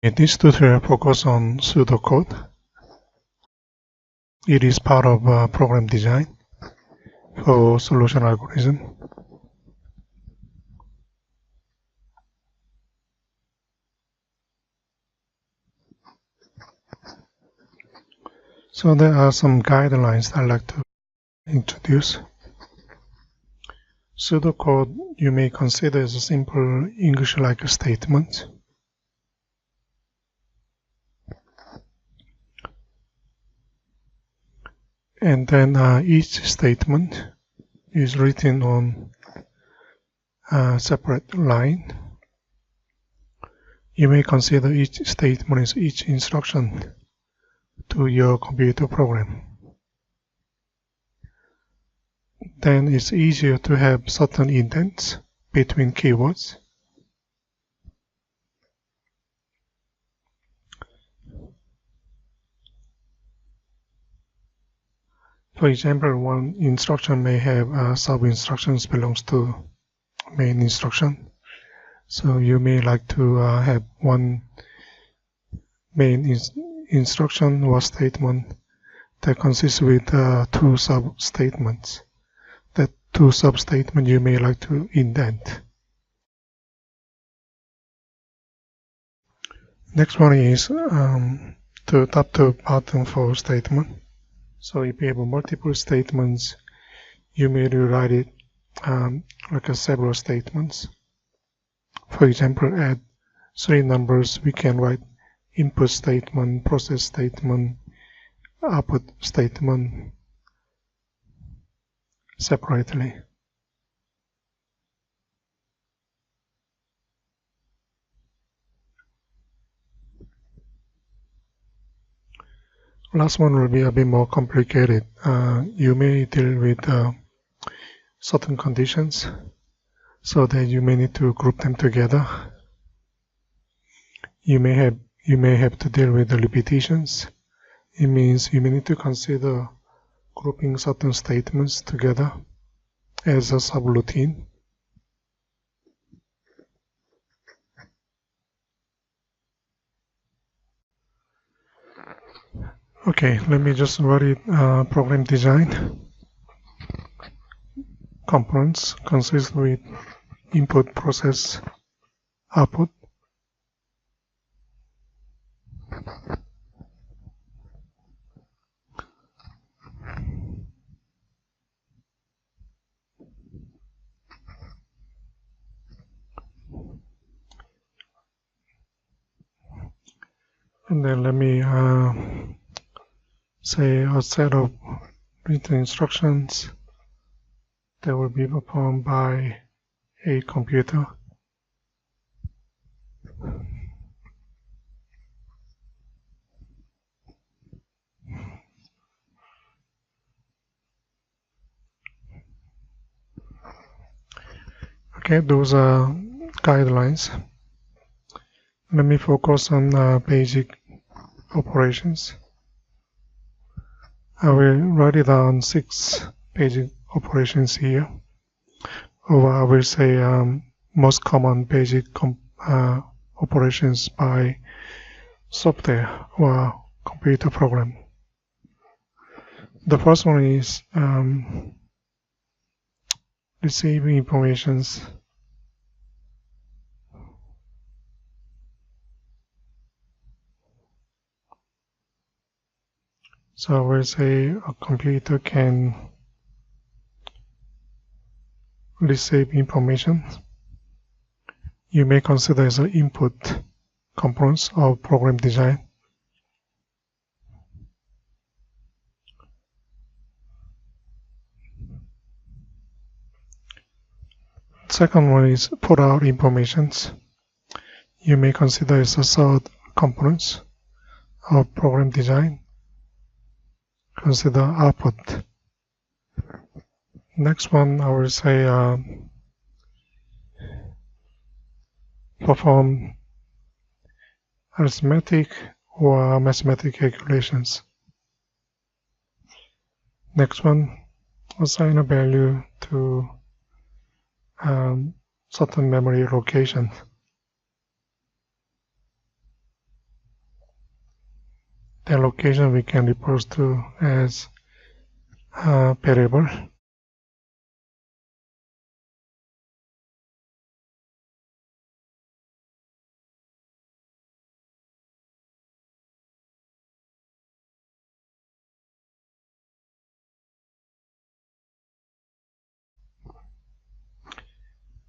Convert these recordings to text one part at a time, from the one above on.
This tutorial focuses on pseudocode. It is part of program design for solution algorithm. So there are some guidelines I'd like to introduce. Pseudocode you may consider as a simple English-like statement. And then each statement is written on a separate line. You may consider each statement as each instruction to your computer program. Then it's easier to have certain indents between keywords. For example, one instruction may have sub-instructions belongs to main instruction. So you may like to have one main instruction or statement that consists with two sub-statements. That two sub-statements you may like to indent. Next one is the top to bottom for statement. So if you have multiple statements, you may rewrite it like several statements. For example, add 3 numbers, we can write input statement, process statement, output statement separately. Last one will be a bit more complicated. You may deal with certain conditions, so that you may need to group them together. You may have to deal with the repetitions. It means you may need to consider grouping certain statements together as a subroutine. Okay, let me just write it. Program design. Components consist with input, process, output. And then let me say a set of written instructions that will be performed by a computer. Okay, those are guidelines. Let me focus on basic operations. I will write it down 6 basic operations here. Or I will say most common basic operations by software or computer program. The first one is receiving informations. So I will say a computer can receive information. You may consider as an input components of program design. Second one is put out informations. You may consider as a third components of program design. Consider output. Next one, I will say perform arithmetic or mathematical calculations. Next one, assign a value to certain memory location. The location we can refer to as variable.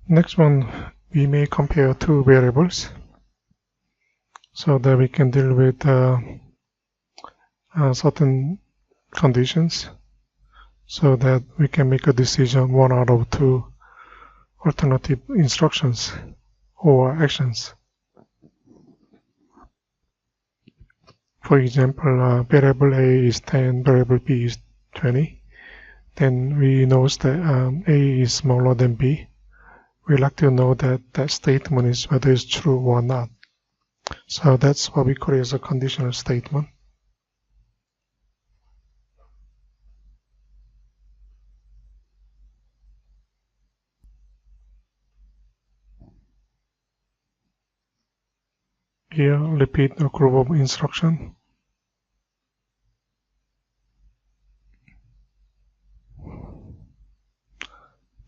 Next one, we may compare two variables so that we can deal with certain conditions, so that we can make a decision one out of two alternative instructions or actions. For example, variable A is 10, variable B is 20. Then we know that A is smaller than B. We like to know that that statement is whether it's true or not. So that's what we call as a conditional statement. Here, repeat a group of instructions.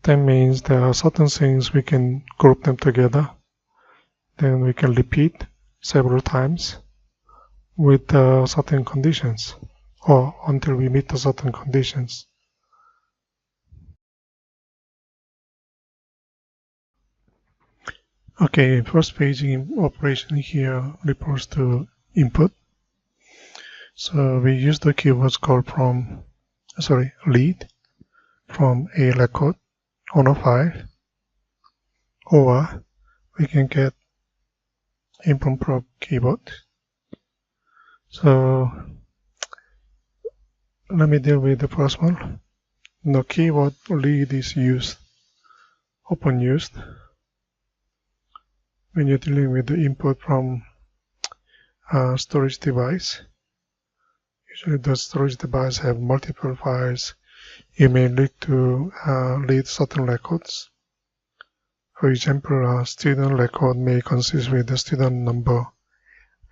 That means there are certain things we can group them together. Then we can repeat several times with certain conditions, or until we meet the certain conditions. Okay, first paging operation here refers to input. So we use the keywords called lead from a record on a file, or we can get input from keyboard. So let me deal with the first one. The keyword lead is often used when you're dealing with the input from a storage device. Usually the storage device have multiple files. You may need to read certain records. For example, a student record may consist with the student number,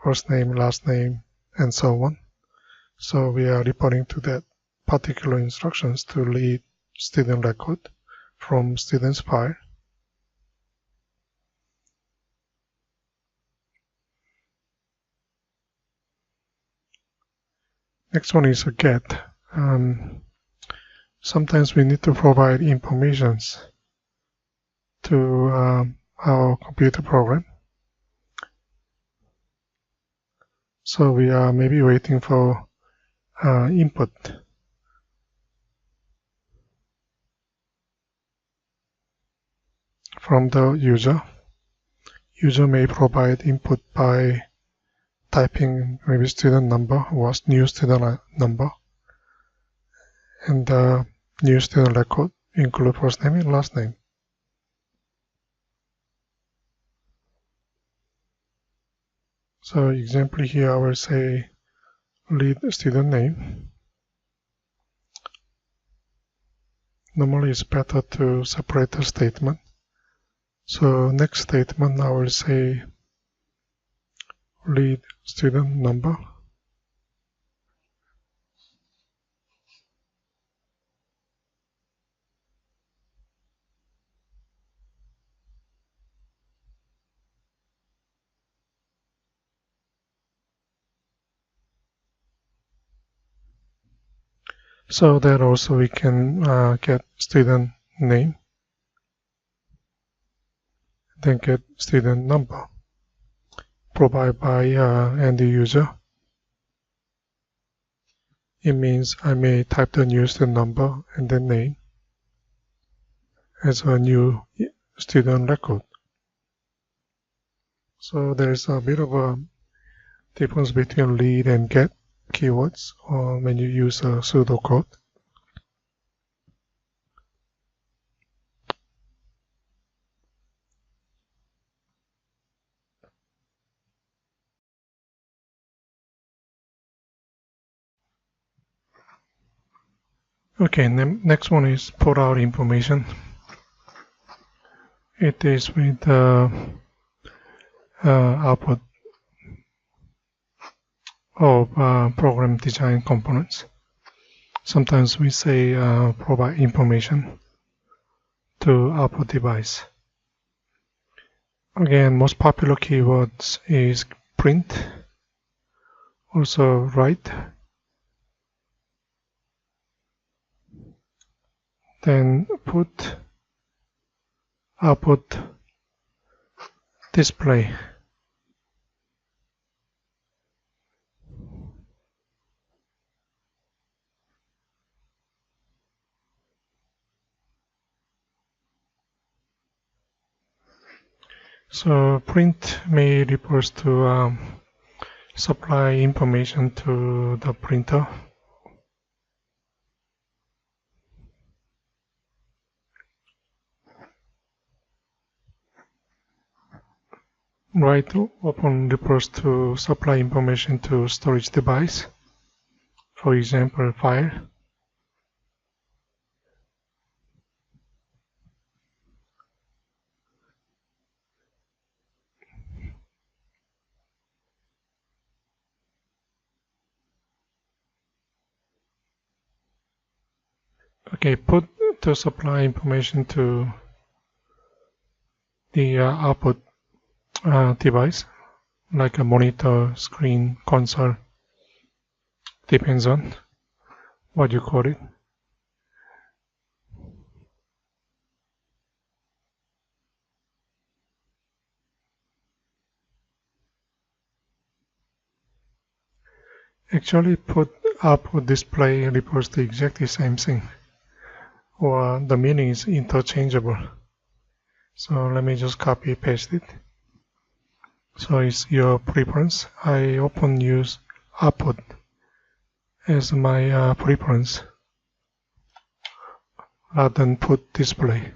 first name, last name, and so on. So we are referring to that particular instructions to read student record from student's file. Next one is a get. Sometimes we need to provide informations to our computer program. So we are maybe waiting for input from the user. User may provide input by typing maybe student number or new student number, and the new student record include first name and last name. So example here I will say read student name. Normally it's better to separate the statement. So next statement I will say read student number. So that also we can get student name, then get student number provided by end user. It means I may type the new student number and then name as a new student record. So there's a bit of a difference between read and get keywords when you use a pseudocode. Okay, next one is putout information. It is with output of program design components. Sometimes we say provide information to output device. Again, most popular keywords is print, also write, then put, output, display. So print may refers to supply information to the printer. Write often refers to supply information to storage device. For example, file. Okay, put to supply information to the output device, like a monitor, screen, console, depends on what you call it. Actually, put output display refers to exactly the same thing, or the meaning is interchangeable. So let me just copy paste it. So it's your preference. I often use output as my preference rather than put display.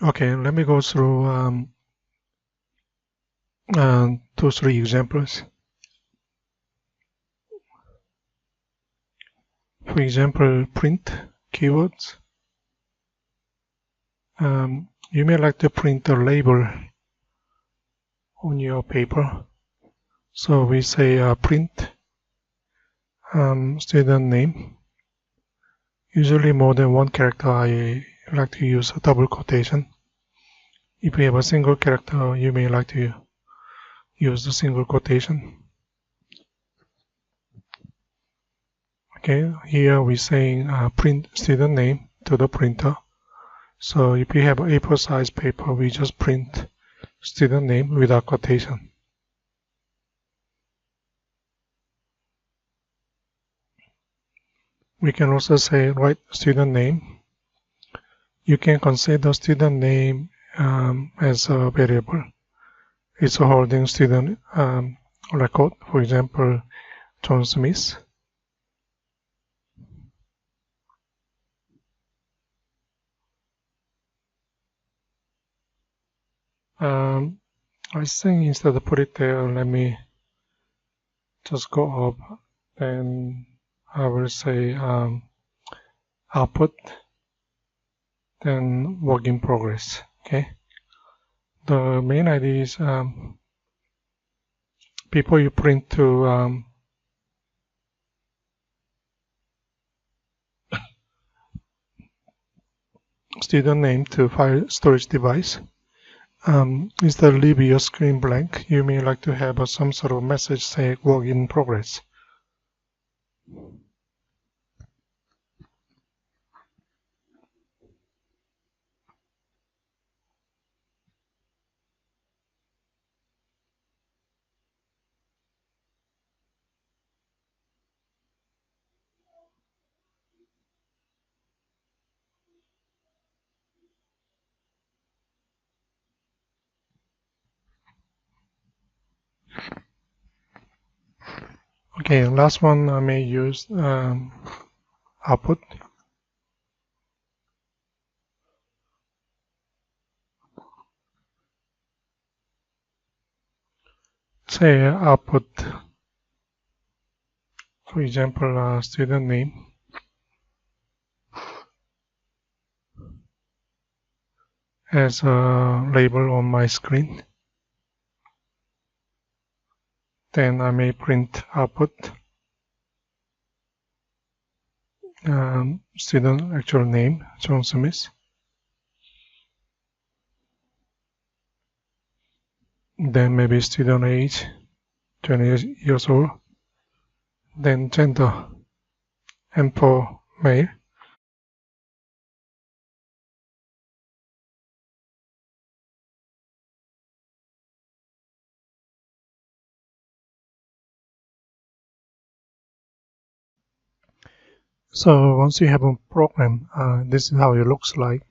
Okay, let me go through 2-3 examples. For example, print keywords. You may like to print a label on your paper. So we say print student name. Usually more than one character, I like to use a double quotation. If you have a single character, you may like to use the single quotation. Okay, here we're saying print student name to the printer. So if you have A4 size paper, we just print student name without quotation. We can also say write student name. You can consider student name as a variable. It's holding student record, for example, John Smith. I think instead of put it there, let me just go up, and I will say output, then work in progress. Okay. The main idea is before you print to student name to file storage device, instead of leave your screen blank, you may like to have some sort of message say work in progress. Okay, last one I may use output. say output, for example, student name as a label on my screen. Then I may print output student actual name, John Smith. Then maybe student age, 20 years old. Then gender, and for male. So once you have a program, this is how it looks like.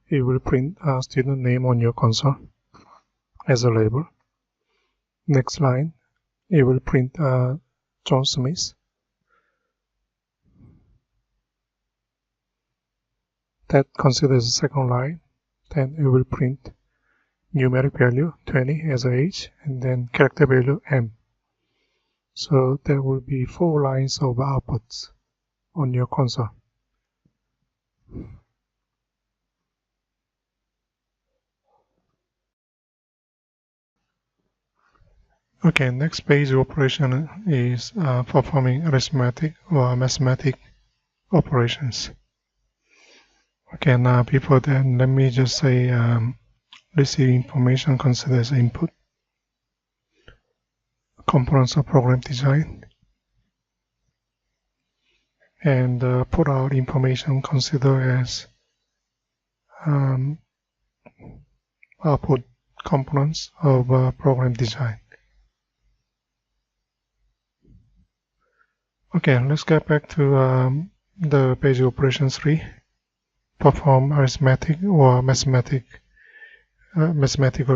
It will print a student name on your console as a label. Next line, it will print John Smith. That considers the second line. Then it will print numeric value 20 as a age, and then character value M. So there will be 4 lines of outputs on your console. Okay, next page operation is performing arithmetic or mathematic operations. Okay, now before that, let me just say receive information considers input, components of program design, and put out information consider as output components of program design. Okay, let's get back to the page operation 3. Perform arithmetic or mathematical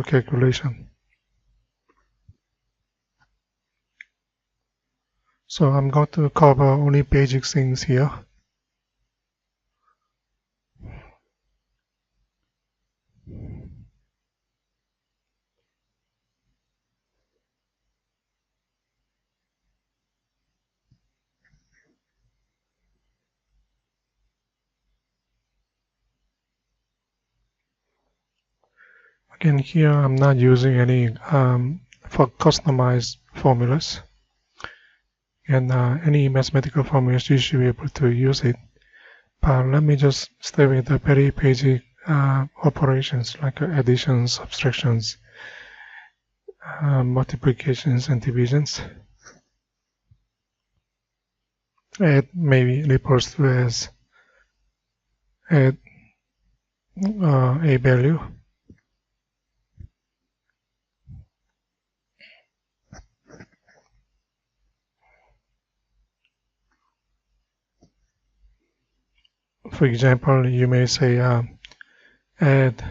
calculation. So I'm going to cover only basic things here. Again, here I'm not using any for customized formulas. And any mathematical formulas, you should be able to use it. But let me just stay with the very basic operations like additions, subtractions, multiplications, and divisions. Add maybe refers to as add a value. For example, you may say add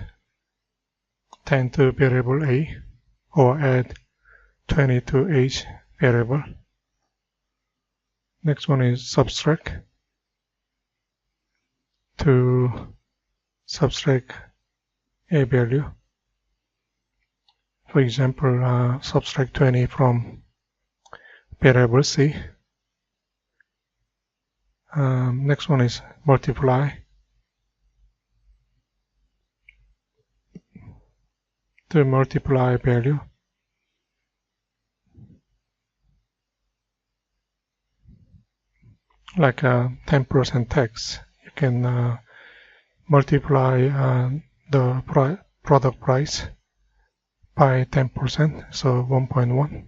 10 to variable A or add 20 to H variable. Next one is subtract. To subtract a value. For example, subtract 20 from variable C. Next one is multiply. To multiply a value. Like 10% tax. You can multiply the product price by 10%, so 1.1.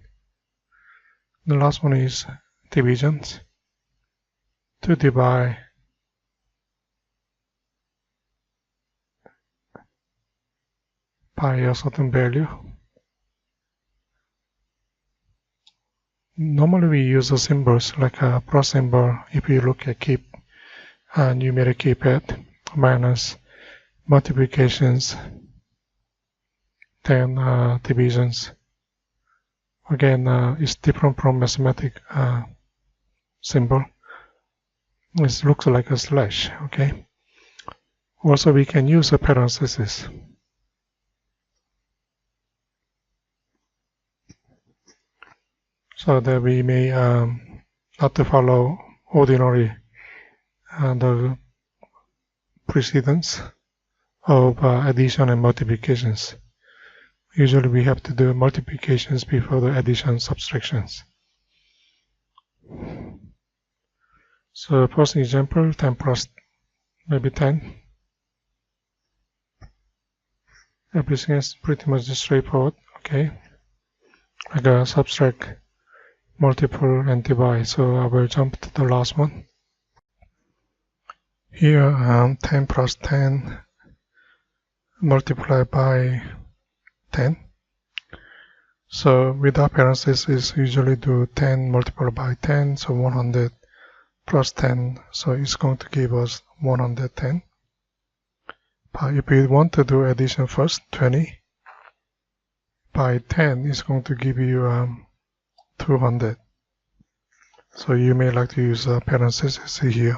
The last one is divisions. To divide by a certain value. Normally we use the symbols like a plus symbol if you look at numeric keypad, minus, multiplications, then divisions. Again, it's different from mathematic symbol. It looks like a slash, okay? Also, we can use a parenthesis. so that we may not to follow ordinary the precedence of addition and multiplications. Usually we have to do multiplications before the addition subtractions. So first example, 10 plus maybe 10. Everything is pretty much straightforward. Okay, I gotta subtract, multiple, and divide. So I will jump to the last one. Here 10 plus 10 multiplied by 10. So without parentheses, usually do 10 multiplied by 10, so 100 plus 10, so it's going to give us 110. But if we want to do addition first, 20 by 10 is going to give you 200. So you may like to use parentheses here.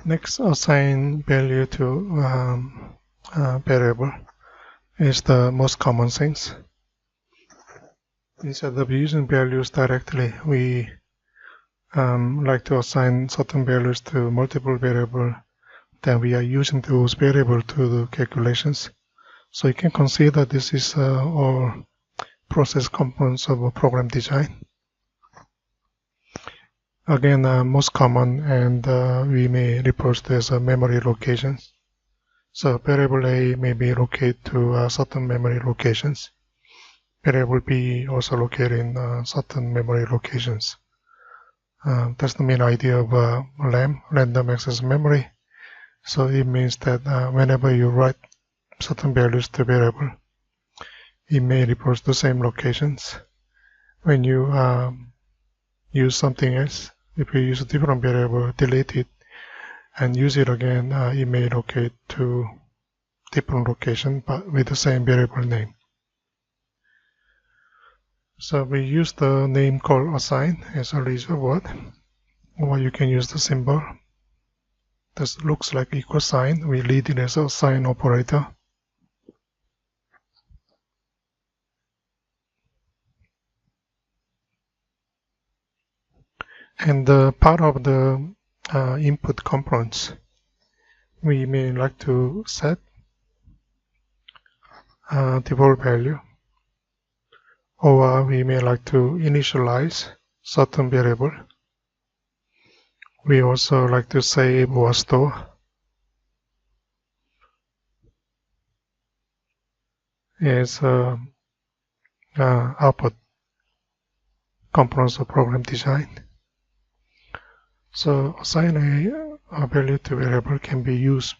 Next, assign value to variable is the most common things. Instead of using values directly, we like to assign certain values to multiple variables. Then we are using those variables to do calculations. So you can consider this is all process components of a program design. Again, most common, and we may refer to as memory locations. So variable A may be located to certain memory locations. Variable B also located in certain memory locations. That's the main idea of RAM, random access memory. So it means that whenever you write certain values to variable, it may refer to the same locations. When you use something else, if you use a different variable, delete it, and use it again, it may locate to different location, but with the same variable name. So we use the name called assign as a reserved word, or you can use the symbol. This looks like equal sign. We read it as a sign operator. And part of the input components, we may like to set default value, or we may like to initialize certain variable. We also like to save or store as output components of program design. So assign a value to variable can be used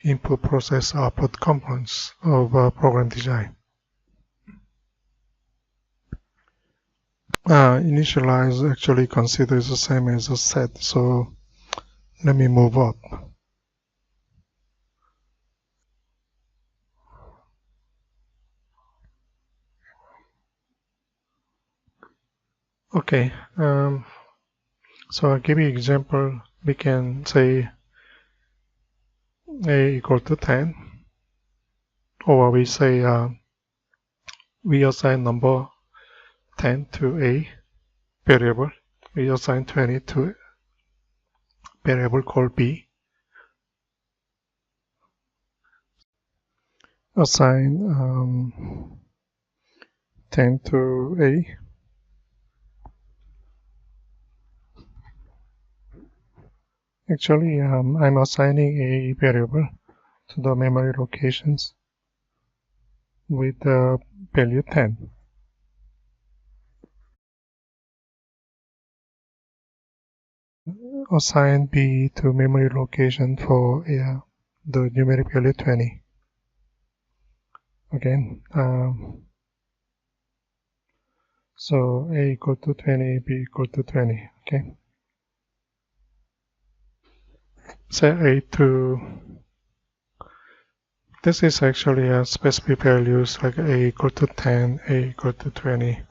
input, process, output components of program design. Initialize actually considers the same as a set, so let me move up. Okay, so I'll give you an example. We can say a equal to 10, or we say we assign number 10 to a variable. We assign 20 to a variable called b. Assign 10 to a. Actually, I'm assigning a variable to the memory locations with the value 10. Assign b to memory location for the numeric value 20. Again, so a equal to 20, b equal to 20. Okay. Set a to, this is actually a specific values like a equal to 10, a equal to 20.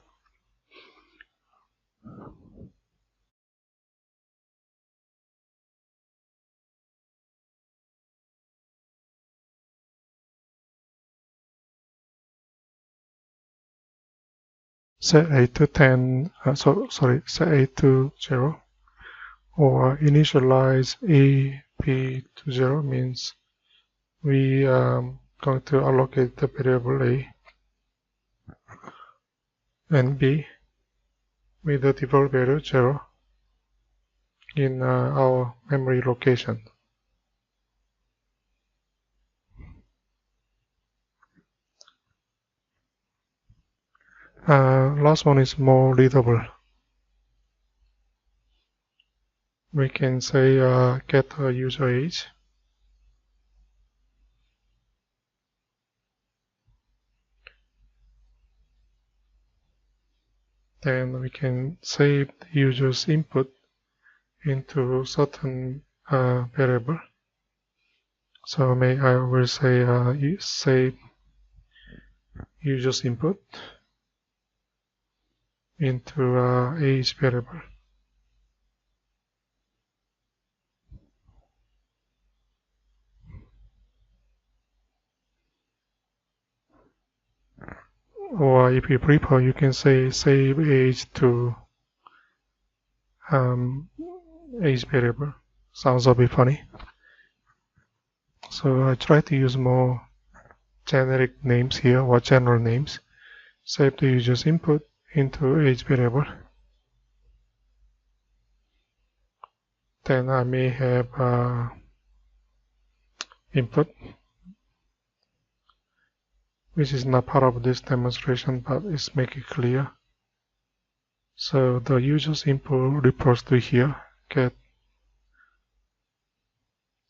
set A to 10, set A to 0, or initialize A, B to 0 means we going to allocate the variable A and B with the default value 0 in our memory location. Last one is more readable. We can say get a user age, then we can save the user's input into certain variable. So I will say save user's input into age variable. Or if you prefer, you can say save age to age variable. Sounds a bit funny. So I try to use more generic names here, or general names. Save the user's input into age variable. Then I may have input, which is not part of this demonstration, but it's make it clear. So the user's input refers to here, get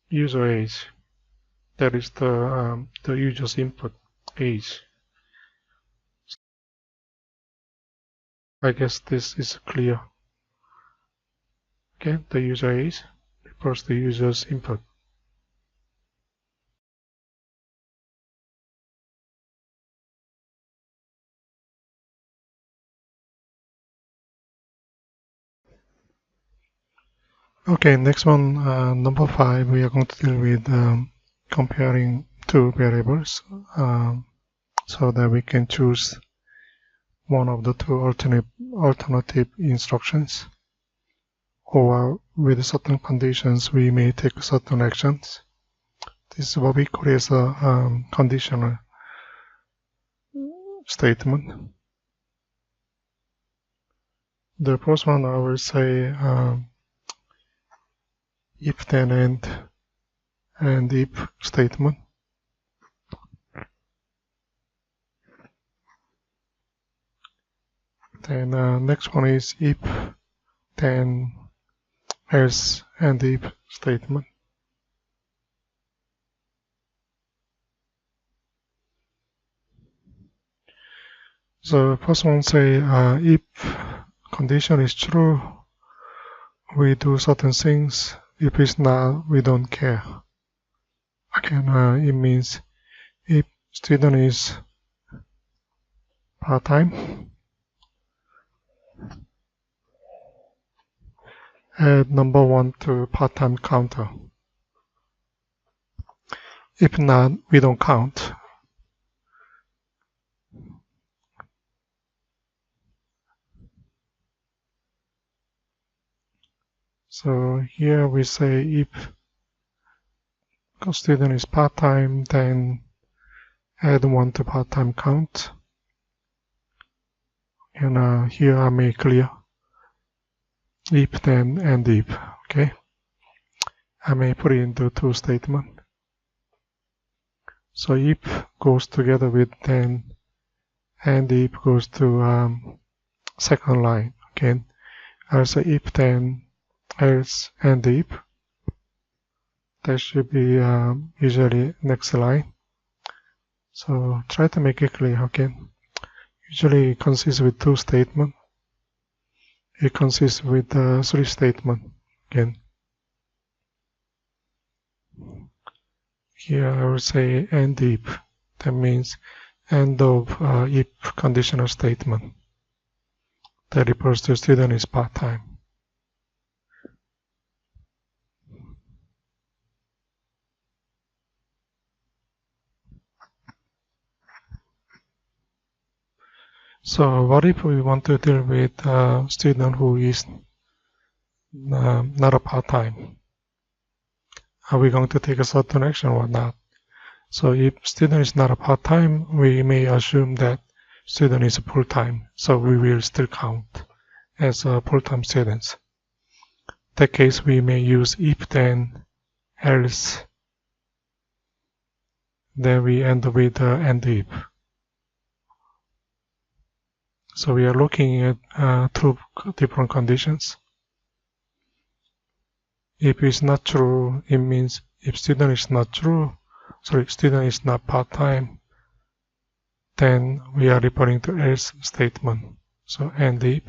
user age. That is the user's input age. I guess this is clear. Okay, the user age refers to user's input. Okay, next one, number 5, we are going to deal with comparing two variables so that we can choose one of the two alternative instructions, or with certain conditions we may take certain actions. This is what we call as a conditional statement. The first one I will say if-then-end and if statement. Then next one is if, then, else, and if statement. So first one say if condition is true, we do certain things. If it's not, we don't care. Again, it means if student is part-time, add number 1 to part-time counter. If not, we don't count. So here we say if student is part-time, then add 1 to part-time count. And here I make clear if, then, and if. Okay, I may put it into two statements. So if goes together with then, and if goes to second line. Again, I'll say if, then, else, and if. That should be usually next line. So try to make it clear. Okay, usually it consists with two statements. It consists with three statements. Again, here I will say and if. That means end of if conditional statement. That refers to student is part-time. So what if we want to deal with a student who is not a part-time? Are we going to take a certain action or not? So if student is not a part-time, we may assume that student is a full-time. So we will still count as a full-time students. In that case, we may use if, then, else. Then we end with end if. So we are looking at two different conditions. If it's not true, it means if student is not student is not part-time, then we are referring to else statement. So end if.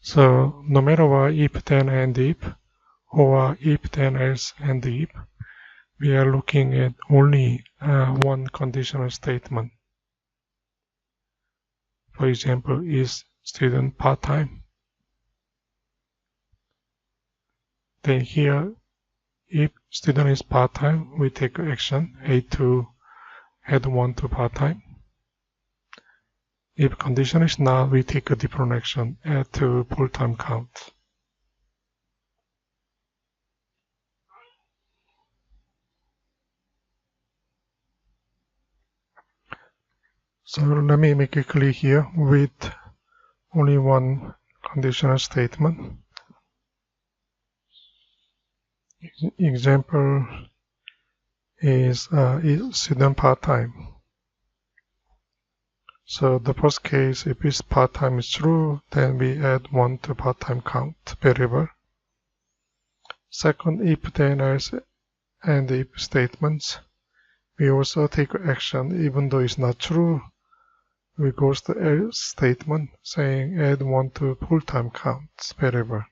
So no matter what, if, then, end if, or if, then, else, end if, we are looking at only one conditional statement. For example, is student part-time? Then here, if student is part-time, we take action A to add 1 to part-time. If condition is not, we take a different action, add to full-time count. So let me make it clear here with only one conditional statement. Example is student part-time. So the first case, if it's part-time is true, then we add 1 to part-time count variable. Second, if, then, else, and if statements, we also take action even though it's not true. We go to the else statement saying add 1 to full-time counts variable.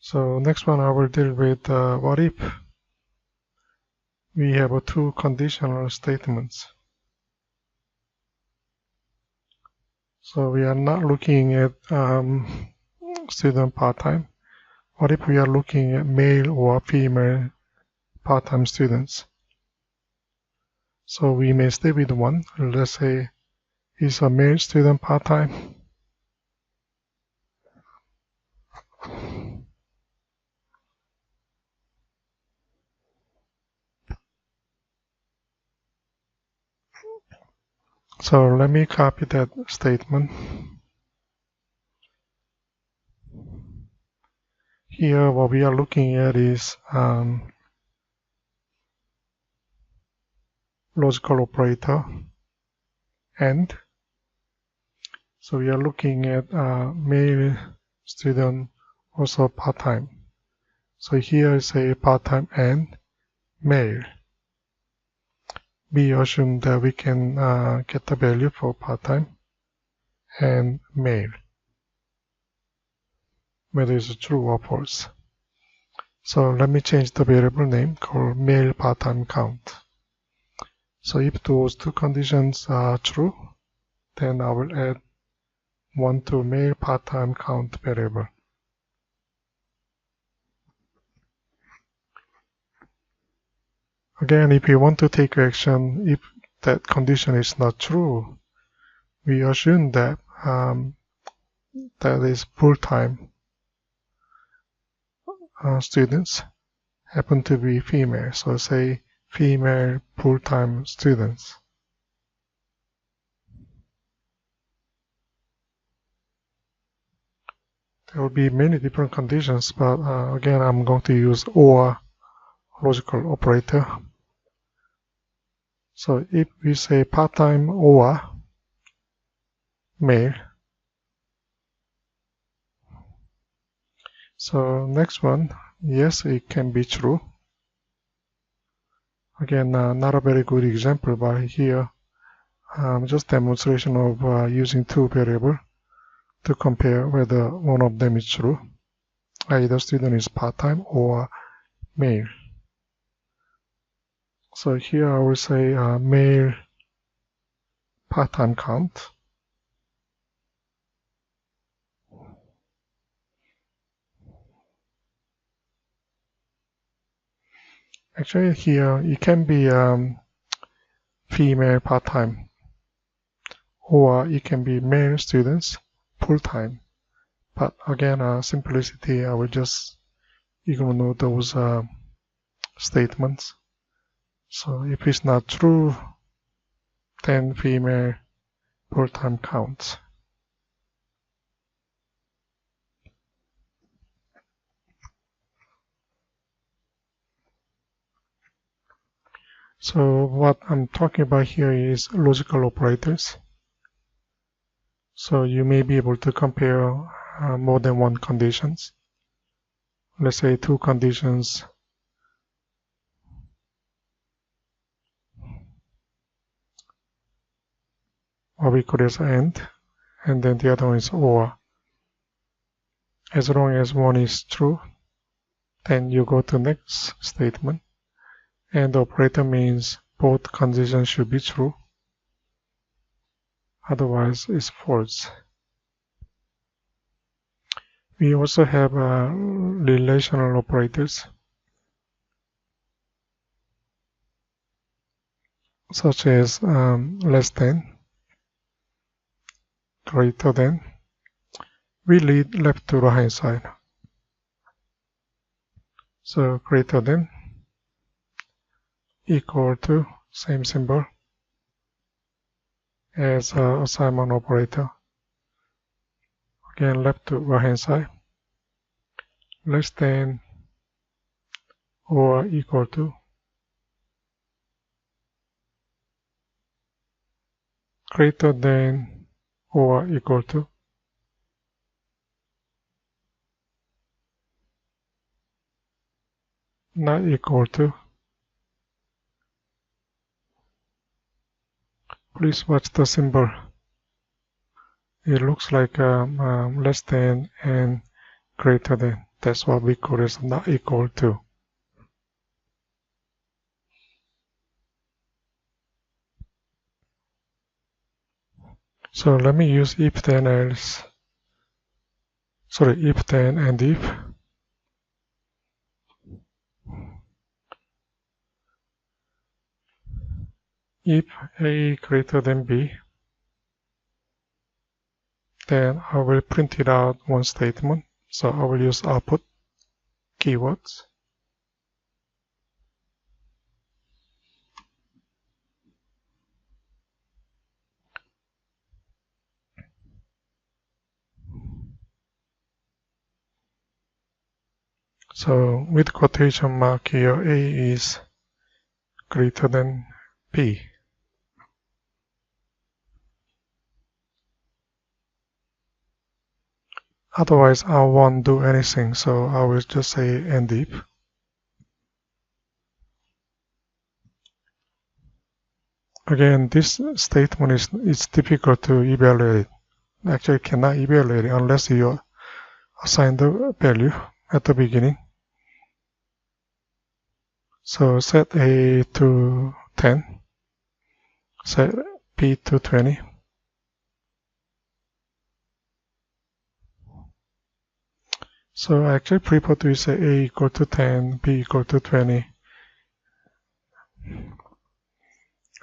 So next one I will deal with what if. We have two conditional statements. So we are not looking at student part-time. What if we are looking at male or female part-time students? So we may stay with one. Let's say is a male student part-time. So let me copy that statement. Here what we are looking at is logical operator AND. So we are looking at male student also part-time. So here is a part-time and male. We assume that we can get the value for part-time and male, whether it's true or false. So let me change the variable name called male part-time count. So if those two conditions are true, then I will add 1 to male part-time count variable. Again, if we want to take action, if that condition is not true, we assume that that is full-time students happen to be female. So say female full-time students. There will be many different conditions, but again, I'm going to use OR logical operator. So if we say part-time or male, so next one, yes, it can be true. Again, not a very good example, but here, just demonstration of using two variables to compare whether one of them is true. Either student is part-time or male. So here I will say male part-time count. Actually, here it can be female part-time, or it can be male students full-time. But again, simplicity, I will just ignore those statements. So if it's not true, then female full-time counts. So what I'm talking about here is logical operators. So you may be able to compare more than one conditions. Let's say two conditions or we call it AND, and then the other one is OR. As long as one is true, then you go to next statement. And the operator means both conditions should be true. Otherwise, it's false. We also have relational operators, such as less than, greater than. We lead left to right hand side. So greater than, equal to, same symbol as assignment operator. Again, left to right hand side. Less than or equal to. Greater than or equal to. Not equal to. Please watch the symbol. It looks like less than and greater than. That's what we call as not equal to. So let me use if-then-else. Sorry, if-then-ENDIF. If A greater than B, then I will print it out one statement. So I will use output keywords. So with quotation mark here, A is greater than B. Otherwise, I won't do anything, so I will just say ENDIF. Again, this statement is difficult to evaluate. Actually, cannot evaluate it unless you assign the value at the beginning. So set A to 10, set B to 20. So I actually prefer to say A equal to 10, B equal to 20.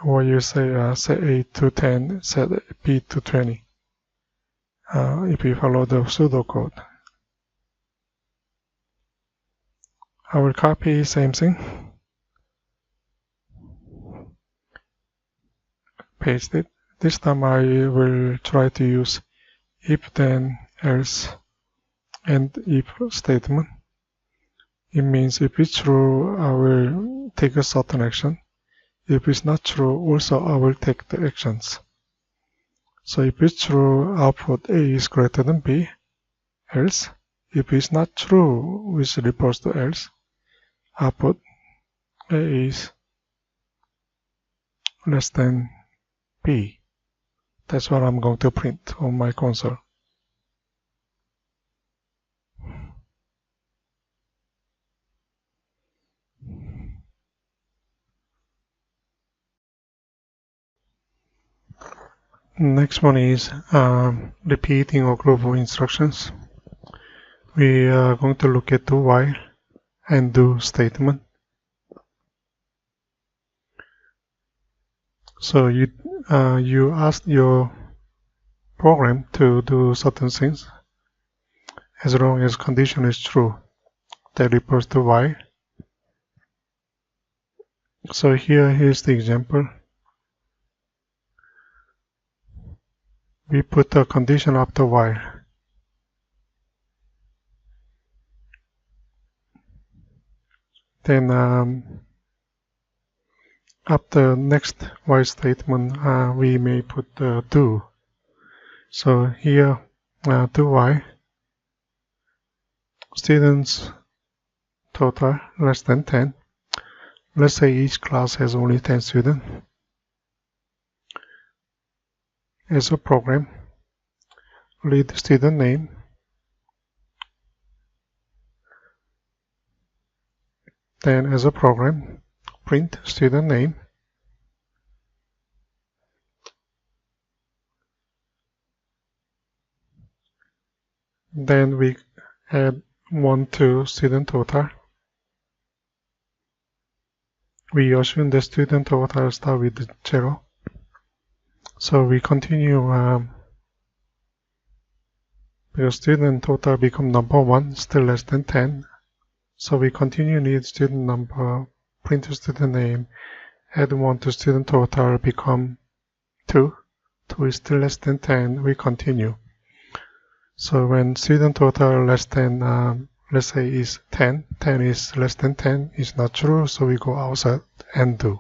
Or you say set A to 10, set B to 20. If you follow the pseudocode. I will copy same thing. Paste it. This time I will try to use if then else and if statement. It means if it's true, I will take a certain action. If it's not true, also I will take the actions. So if it's true, output A is greater than B, else. If it's not true, which refers to else, output A is less than B. That's what I'm going to print on my console. Next one is repeating a group of instructions. We are going to look at do while and do statement. So you ask your program to do certain things as long as condition is true. That refers to while. So here's the example. We put a condition after while. Then after next while statement, we may put do. So here, do while students total less than 10. Let's say each class has only 10 students. As a program, read student name, then as a program, print student name, then we add 1 to student total. We assume the student total start with 0. So we continue because student total become number 1, still less than 10. So we continue need student number, print student name, add 1 to student total, become 2. 2 is still less than 10, we continue. So when student total less than, let's say is 10, 10 is less than 10, is not true, so we go outside and do.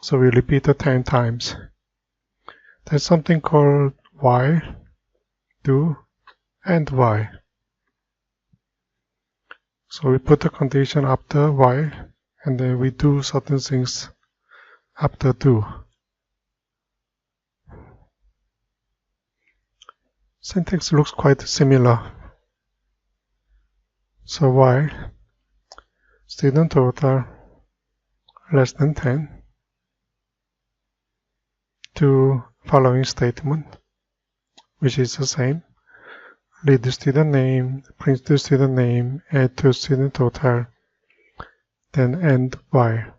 So we repeat it 10 times. There's something called while, do, and while. So we put the condition after while, and then we do certain things after do. Syntax looks quite similar. So while student total less than 10, do following statement, which is the same. Read the student name, print the student name, add to student total, then end while.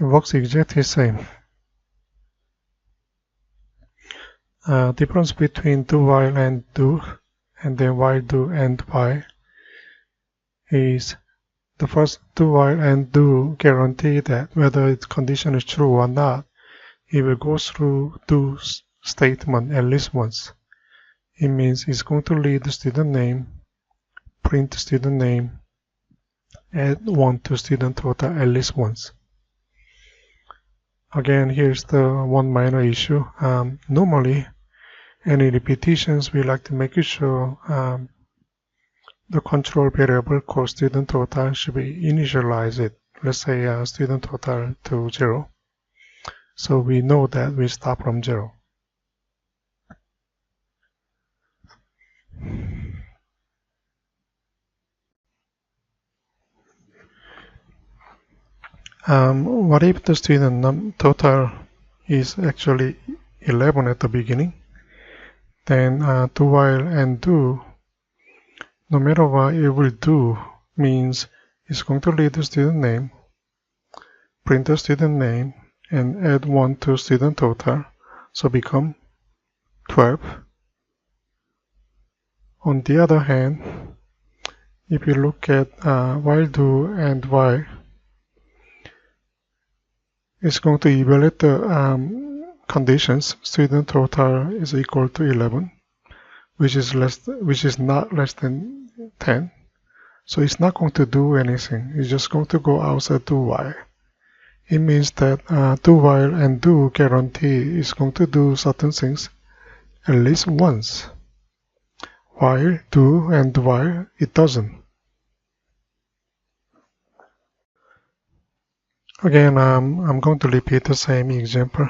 It works exactly the same. Difference between do while and do, and then while do and while, is the first do while and do guarantee that whether its condition is true or not, it will go through do statement at least once. It means it's going to read the student name, print the student name, add 1 to student total at least once. Again, here's the one minor issue. Normally, any repetitions, we like to make sure the control variable called student total should be initialized. Let's say student total to 0. So we know that we start from 0. What if the student total is actually 11 at the beginning? Then do while and do, no matter what it will do, means it's going to read the student name, print the student name, and add 1 to student total, so become 12. On the other hand, if you look at while do and while, it's going to evaluate the conditions. Student total is equal to 11, which is not less than 10. So it's not going to do anything. It's just going to go outside do while. It means that do while and do guarantee is going to do certain things at least once. While, do, and while, it doesn't. Again, I'm going to repeat the same example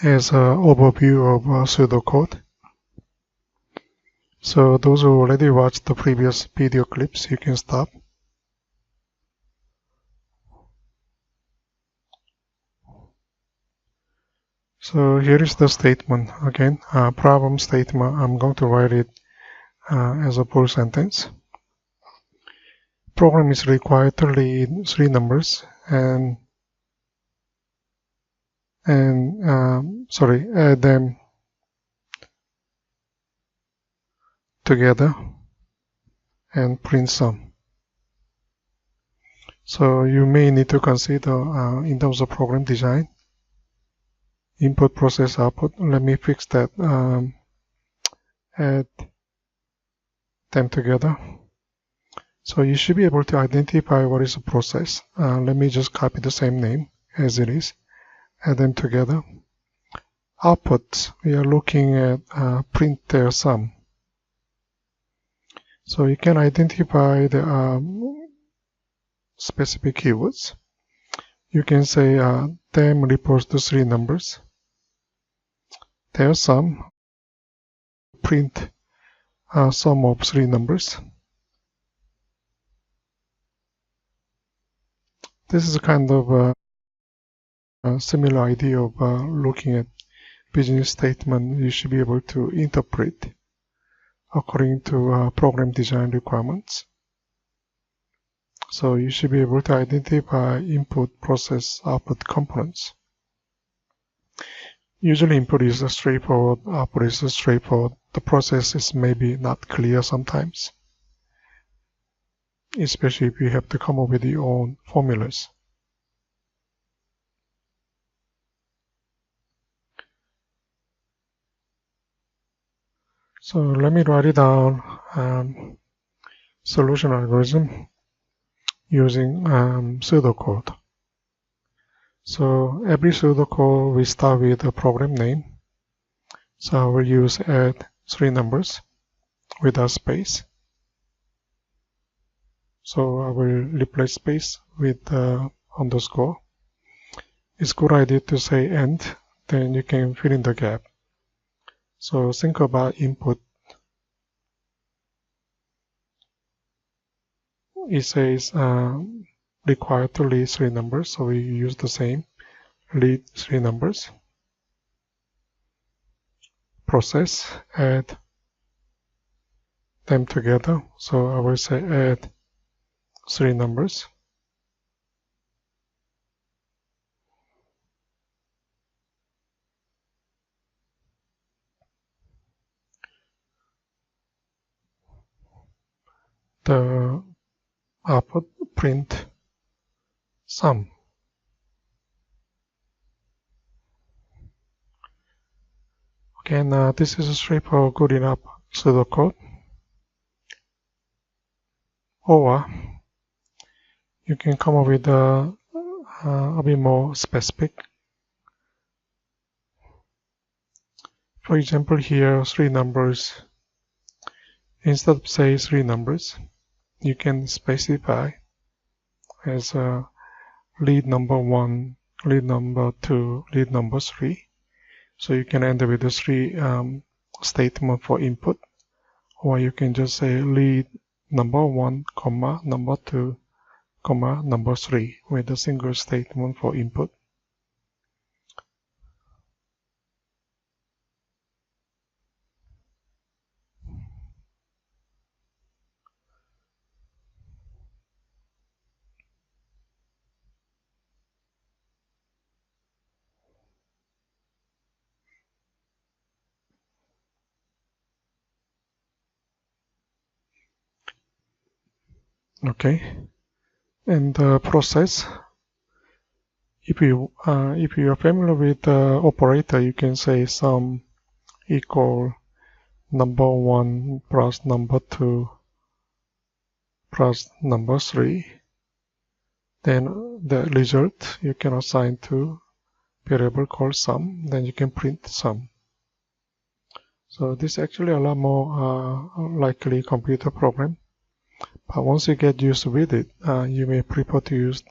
as an overview of pseudocode. So those who already watched the previous video clips, you can stop. So here is the statement again, problem statement. I'm going to write it as a full sentence. Program is required to read 3 numbers and add them together and print sum. So you may need to consider in terms of program design, input, process, output. Let me fix that. Add them together. So you should be able to identify what is a process. Let me just copy the same name as it is. Add them together. Output, we are looking at print their sum. So you can identify the specific keywords. You can say them refers to 3 numbers. Their sum, print sum of 3 numbers. This is a kind of a similar idea of looking at business statement you should be able to interpret according to program design requirements. So you should be able to identify input, process, output components. Usually input is straightforward, output is straightforward. The process is maybe not clear sometimes, especially if you have to come up with your own formulas. So let me write it down. Solution algorithm using pseudocode. So every pseudocode we start with a program name. So I will use add 3 numbers without space. So I will replace space with underscore. It's a good idea to say end, then you can fill in the gap. So think about input. It says required to read 3 numbers, so we use the same, read 3 numbers. Process, add them together, so I will say add 3 numbers. The output, print sum. Okay, now this is a straightforward, good enough pseudocode. Or you can come up with a bit more specific. For example, here 3 numbers. Instead of say 3 numbers, you can specify as lead number 1, lead number 2, lead number 3. So you can end up with the 3 statement for input, or you can just say lead number 1, comma, number 2, comma, number 3 with a single statement for input. Okay, and the process. If you are familiar with the operator, you can say sum equal number 1 plus number 2 plus number 3. Then the result you can assign to variable called sum. Then you can print sum. So this is actually a lot more likely computer program. But once you get used with it, you may prefer to use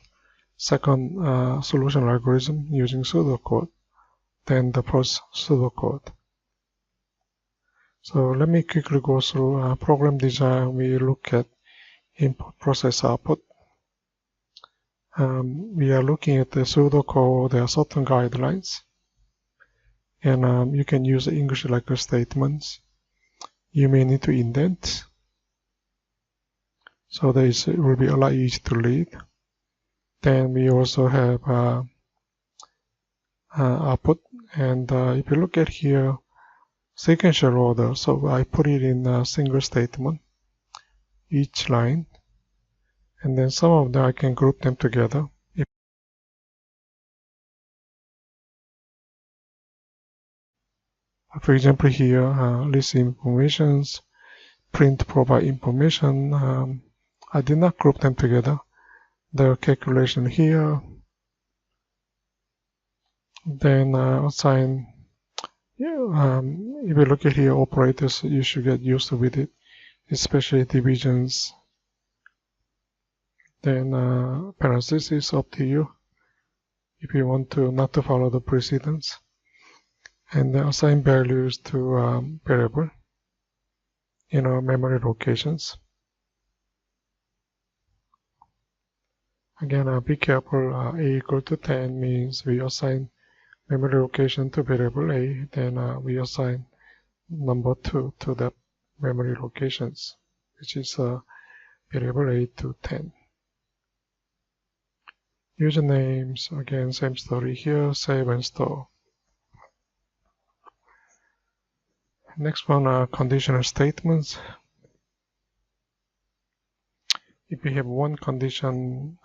second solution algorithm using pseudocode than the first pseudocode. So let me quickly go through program design. We look at input, process, output. We are looking at the pseudocode. There are certain guidelines, and you can use English language statements. you may need to indent, so that it will be a lot easier to read. Then we also have output, and if you look at here, sequential order, so I put it in a single statement, each line, and then some of them I can group them together. For example, here, list informations, print provide information. I did not group them together. The calculation here, then assign. If you look at here, operators, you should get used with it, especially divisions. Then parentheses, up to you if you want to not to follow the precedence. And then assign values to variable, memory locations. Again, be careful. A equal to 10 means we assign memory location to variable A, then we assign number 2 to that memory locations, which is variable A to 10. Usernames, again, same story here, save and store. Next one are conditional statements. If you have one condition,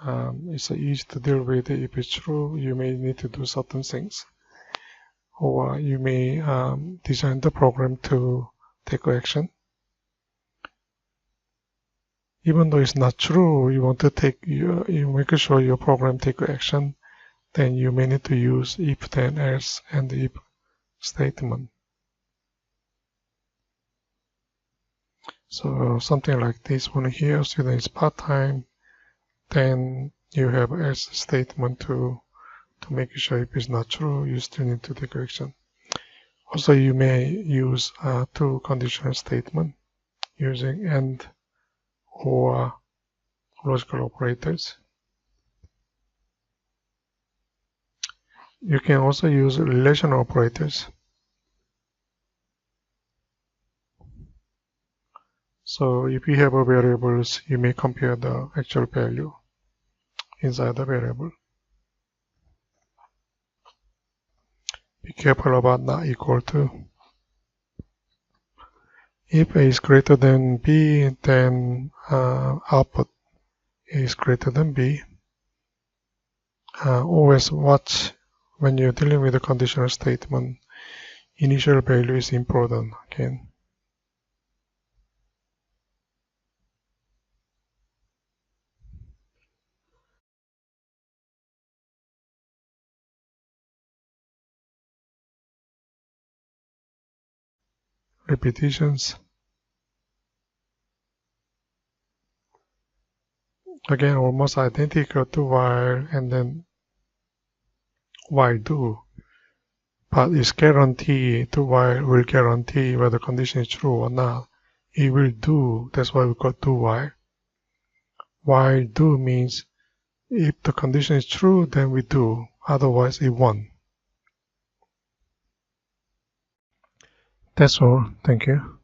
it's easy to deal with it. If it's true, you may need to do certain things. Or you may design the program to take action. Even though it's not true, you want to you make sure your program take action, then you may need to use if, then, else, and if statement. So something like this one here, student is part-time, then you have else statement to make sure if it's not true, you still need to take action. Also, you may use two conditional statements using AND or logical operators. You can also use relational operators. So if you have a variables, you may compare the actual value inside the variable. Be careful about not equal to. If A is greater than B, then output is greater than B. Always watch when you're dealing with a conditional statement, initial value is important again. Repetitions. Again, almost identical to while and then while do. But it's guaranteed to while will guarantee whether the condition is true or not. It will do. That's why we got do while. While do means if the condition is true, then we do. Otherwise, it won't. That's all. Thank you.